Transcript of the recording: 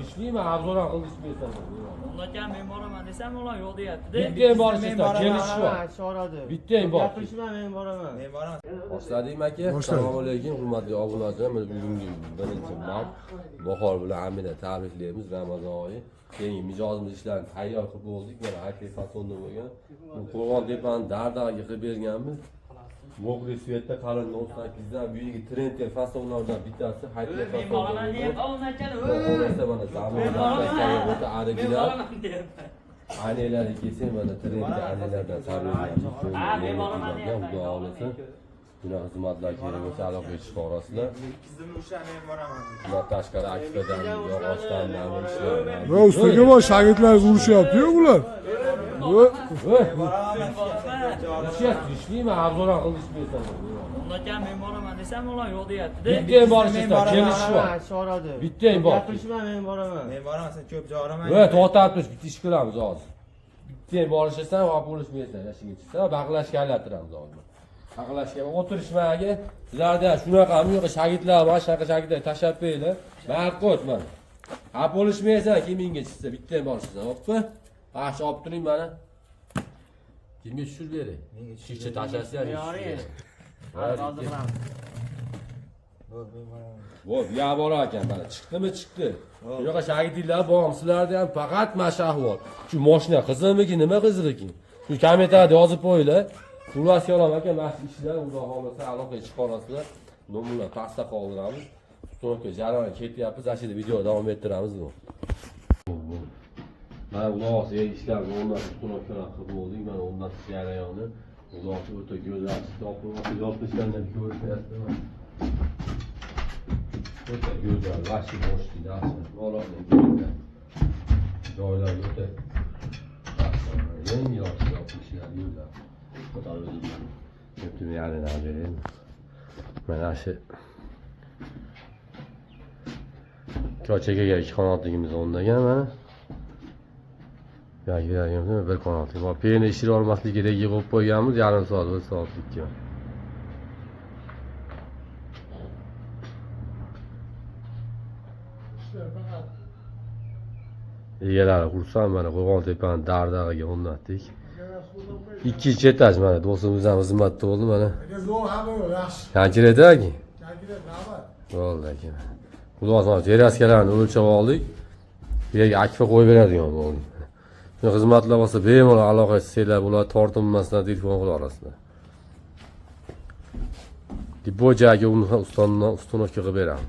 Ishlimi, arzon qilib bersan. Undan men boraman desam, ular yo'q deyapti-da. Bitta borishsa, kelish bor. Choradi. Bitta bor. Gapirishma, men boraman. Men boraman. Boshladik aka. Assalomu alaykum, hurmatli obunachilar. Mana bugungi birinchi mart bahor bilan Amina tabriklaymiz. Ramazon oyi. Keyingi mijozimiz ishlarni tayyor qilib bo'ldik. Mana haqiqiy fasonda bo'lgan. Bu Qo'rg'on-tepani dardaga qilib berganmiz. Mogli svetda qalin 18 dan buyuk trendga fasonlardan bittasi haqiqiy Men fason. boraman deyap, ovunachani. O'ylasa mana zamonda o'ta arigilar. Aynelarga kelsa mana trendga aynelardan sariyamiz. Men boraman deyapman. Xudo xohlasa. Bunaqa xizmatlar kerak bo'lsa aloqaga chiqib olasizlar. Qizim o'sha men boraman. Bular tashqari akfadan, yog'ochdan, nima ishlar. Va ustaga bor shogirdlaringiz urishyapti-yu bular. Ishlimi, arzon qilib bersan. Undan men boraman desam, ular yo'q deyapti-da. Bitta borishsa, kelish bor. Choradi. Bitta bor. Gapirishma, men boraman. Men boraman, sen ko'p joraman. To'xtab turish, bitta ish qilamiz hozir. Bitta borishasan, va bo'lishmaysan, yashingga chiqsa, baqlashga aylantiramiz hozir. Baqlashga o'tirishmaga, sizlarda shunaqami yo'q, shogirdlar bor, shogirdlar tashab qo'yinglar. Ma'qul qo'yman. Ha bo'lishmaysan, kimingga chiqsa, bitta borishasan, hoppa. Ash olib turing mana. Kimga tushirib beray? Shishcha tashlasizlar. Voy, ya bor ekan mana. Chiqdimi, chiqdi. Bu yoqqa shogirdlar bor, sizlarda ham faqat mashaq bor. Shu mashina qizimiki, nima qizig'iki? Shu kommentariyada yozib qo'yinglar. Xullas yo'lam aka, mana shu ishlar, xudo xolasa aloqaga chiqarasizlar. Nomerlar pastda qoldiramiz. So'nggi jarayon ketyapmiz, ashida video davom ettiramiz bu. Mana uloq ishlarni o'rnatib ustun qilib bo'ldik. Mana o'rnatish jarayoni uloq o'ta go'zal yopishlarni ko'rishyapsiz. O'ta go'zal, vashi boshida uloqning go'zal. Joylar o'ta yangi yopishlar go'zal. Bütün yani naberim. Mana shu ko'chaga 2 qanotligimiz o'rnagan mana. Yo'q, bir qanotli. Bu peyni ishira olmaslik kerak yig'ib qo'yganmiz, yarim soat, 1 soatlikka. Egalari xursand, mana Qo'rg'on-tepani dardag'iga o'rnatdik. 2 etaj mana do'stimiz ham xizmatda bo'ldi mana. Qanchalarda aka? Bo'ldi aka. Xudo xohlasa teraskalarni o'lchab oldik. Bu yerga akfa qo'yib beradigan bo'ldik. Shu xizmatlar bo'lsa bemalol aloqa qilsanglar, ular tortinmasdan telefon qila olasizlar. Deb bu joyga uni ustonoka qilib beraman.